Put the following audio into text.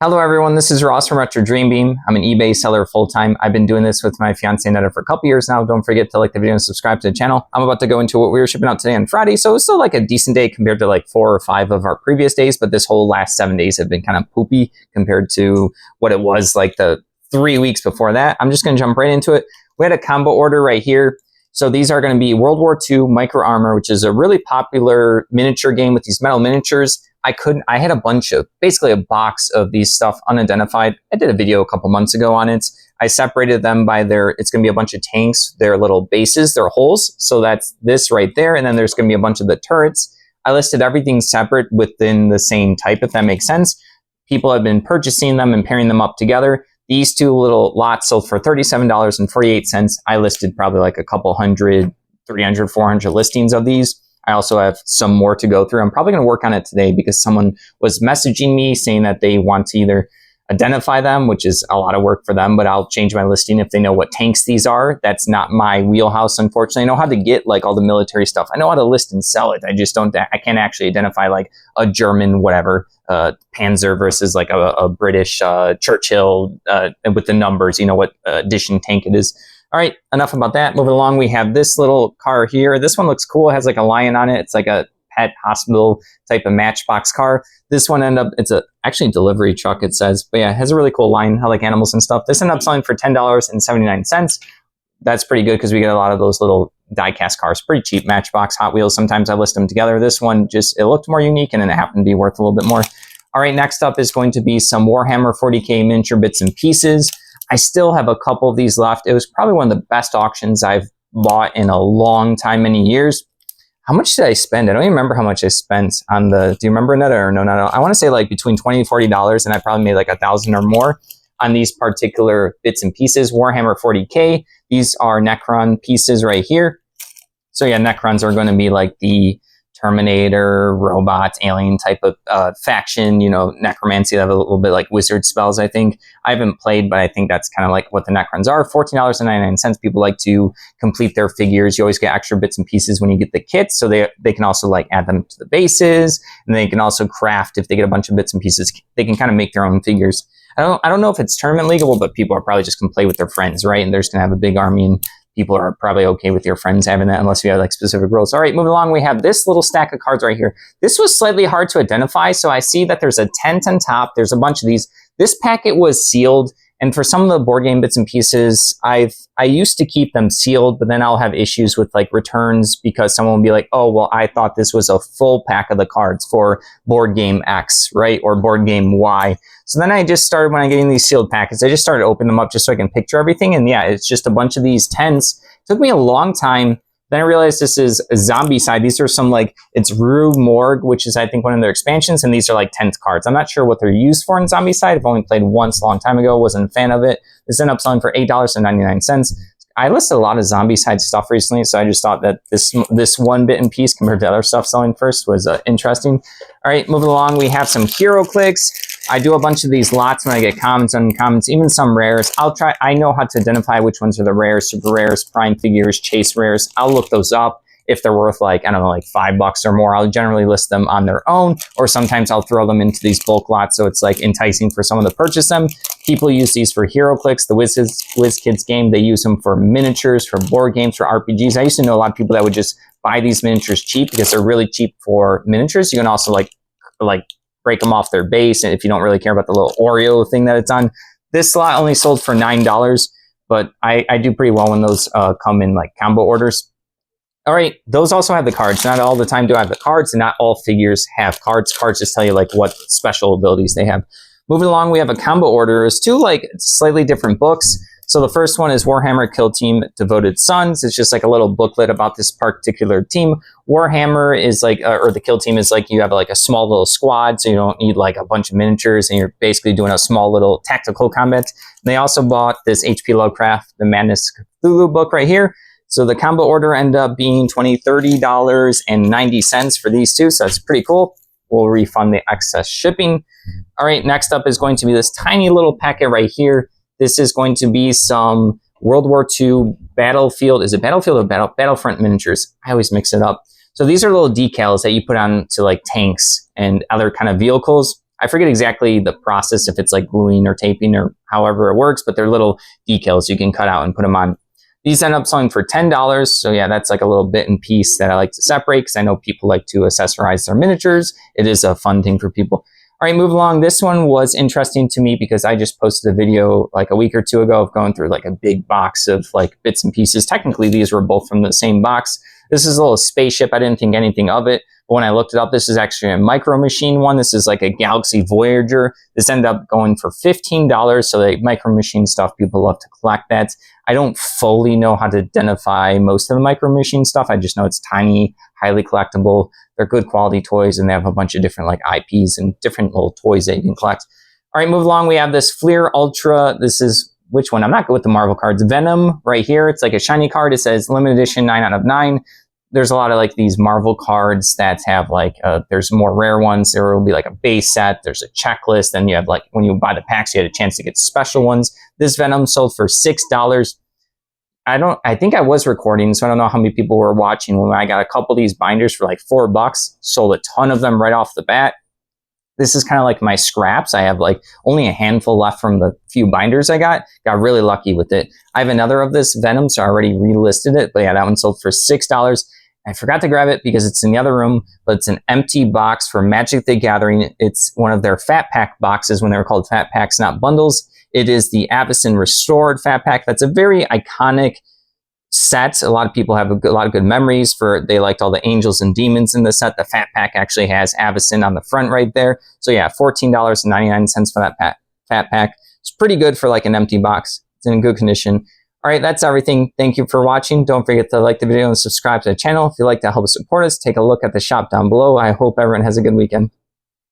Hello everyone, this is Ross from Retro Dream Beam. I'm an eBay seller full-time. I've been doing this with my fiance Netta for a couple years now. Don't forget to like the video and subscribe to the channel. I'm about to go into what we were shipping out today on Friday, so it's still like a decent day compared to like 4 or 5 of our previous days, but this whole last 7 days have been kind of poopy compared to what it was like the 3 weeks before that. I'm just going to jump right into it. We had a combo order right here. So these are going to be World War II Micro Armor, which is a really popular miniature game with these metal miniatures. I had a bunch of, basically a box of these stuff unidentified. I did a video a couple months ago on it. I separated them by it's going to be a bunch of tanks, their little bases, their holes. So that's this right there. And then there's going to be a bunch of the turrets. I listed everything separate within the same type, if that makes sense. People have been purchasing them and pairing them up together. These two little lots sold for $37.48. I listed probably like a couple hundred, 300, 400 listings of these. I also have some more to go through. I'm probably going to work on it today because someone was messaging me saying that they want to either identify them, which is a lot of work for them, but I'll change my listing if they know what tanks these are. That's not my wheelhouse, unfortunately. I know how to get like all the military stuff. I know how to list and sell it. I can't actually identify like a German whatever Panzer versus like a British Churchill with the numbers, you know what edition tank it is. All right, enough about that. Moving along, we have this little car here. This one looks cool. It has like a lion on it. It's like a pet hospital type of matchbox car. This one it's actually delivery truck, it says. But yeah, it has a really cool lion. I like animals and stuff. This ended up selling for $10.79. That's pretty good because we get a lot of those little die-cast cars. Pretty cheap, Matchbox, Hot Wheels. Sometimes I list them together. This one it looked more unique and then it happened to be worth a little bit more. All right, next up is going to be some Warhammer 40K miniature bits and pieces. I still have a couple of these left. It was probably one of the best auctions I've bought in a long time, many years. How much did I spend? I don't even remember how much I spent on do you remember Netta or no? I want to say like between $20 and $40, and I probably made like $1,000 or more on these particular bits and pieces. Warhammer 40K. These are Necron pieces right here. So yeah, Necrons are going to be like the Terminator, robots, alien type of faction, you know, necromancy. They have a little bit like wizard spells, I think. I haven't played, but I think that's kind of like what the Necrons are. $14.99. People like to complete their figures. You always get extra bits and pieces when you get the kits, so they can also like add them to the bases, and they can also craft, if they get a bunch of bits and pieces, they can kind of make their own figures. I don't know if it's tournament legal, but people are probably just going to play with their friends, right? And they're just going to have a big army, and people are probably okay with your friends having that unless you have like specific rules. All right, moving along, we have this little stack of cards right here. This was slightly hard to identify, so I see that there's a tent on top. There's a bunch of these. This packet was sealed, and for some of the board game bits and pieces, I used to keep them sealed, but then I'll have issues with like returns because someone will be like, oh, well, I thought this was a full pack of the cards for board game X, right? Or board game Y. So then I just started, when I'm getting these sealed packets, I just started opening them up just so I can picture everything. And yeah, it's just a bunch of these tents. It took me a long time. Then I realized this is a zombie side. These are some like, it's Rue Morgue, which is I think one of their expansions. And these are like tent cards. I'm not sure what they're used for in zombie side. I've only played once a long time ago. Wasn't a fan of it. This ended up selling for $8.99. I listed a lot of zombie side stuff recently, so I just thought that this one bit and piece compared to other stuff selling first was interesting. All right, moving along, we have some hero clicks. I do a bunch of these lots when I get commons, uncommons, even some rares. I know how to identify which ones are the rares, super rares, prime figures, chase rares. I'll look those up. If they're worth like, I don't know, like $5 or more, I'll generally list them on their own, or sometimes I'll throw them into these bulk lots so it's like enticing for someone to purchase them. People use these for hero clicks. The Whiz Kids game, they use them for miniatures, for board games, for RPGs. I used to know a lot of people that would just buy these miniatures cheap because they're really cheap for miniatures. You can also like break them off their base, and if you don't really care about the little Oreo thing that it's on. This slot only sold for $9, but I do pretty well when those come in like combo orders. All right, those also have the cards. Not all the time do I have the cards, and not all figures have cards. Cards just tell you like what special abilities they have. Moving along, we have a combo order. It's two like slightly different books. So the first one is Warhammer Kill Team Devoted Sons. It's just like a little booklet about this particular team. Warhammer is like, or the Kill Team is like you have like a small little squad, so you don't need like a bunch of miniatures, and you're basically doing a small little tactical combat. And they also bought this H.P. Lovecraft, The Madness Cthulhu book right here. So the combo order ended up being $30.90 for these two, so that's pretty cool. We'll refund the excess shipping. All right, next up is going to be this tiny little packet right here. This is going to be some World War II Battlefield. Is it Battlefield or Battlefront miniatures? I always mix it up. So these are little decals that you put on to like tanks and other kind of vehicles. I forget exactly the process, if it's like gluing or taping or however it works, but they're little decals you can cut out and put them on. These end up selling for $10. So yeah, that's like a little bit and piece that I like to separate because I know people like to accessorize their miniatures. It is a fun thing for people. All right, move along. This one was interesting to me because I just posted a video like a week or two ago of going through like a big box of like bits and pieces. Technically, these were both from the same box. This is a little spaceship. I didn't think anything of it. But when I looked it up, this is actually a Micro Machine one. This is like a Galaxy Voyager. This ended up going for $15. So the Micro Machine stuff, people love to collect that. I don't fully know how to identify most of the Micro Machine stuff. I just know it's tiny, highly collectible. They're good quality toys, and they have a bunch of different like IPs and different little toys that you can collect. All right, move along. We have this Fleer Ultra. This is, which one? I'm not good with the Marvel cards. Venom right here. It's like a shiny card. It says limited edition 9 out of 9. There's a lot of like these Marvel cards that have like, there's more rare ones. There will be like a base set. There's a checklist. Then you have like, when you buy the packs, you had a chance to get special ones. This Venom sold for $6. I think I was recording, so I don't know how many people were watching when I got a couple of these binders for like $4. Sold a ton of them right off the bat. This is kind of like my scraps. I have like only a handful left from the few binders I got. Got really lucky with it. I have another of this Venom, so I already relisted it. But yeah, that one sold for $6. I forgot to grab it because it's in the other room, but it's an empty box for Magic the Gathering. It's one of their Fat Pack boxes when they were called Fat Packs, not bundles. It is the Avacyn Restored Fat Pack. That's a very iconic set. A lot of people have a lot of good memories for, they liked all the angels and demons in the set. The Fat Pack actually has Avacyn on the front right there. So yeah, $14.99 for that Fat Pack. It's pretty good for like an empty box. It's in good condition. All right, that's everything. Thank you for watching. Don't forget to like the video and subscribe to the channel. If you'd like to help support us, take a look at the shop down below. I hope everyone has a good weekend.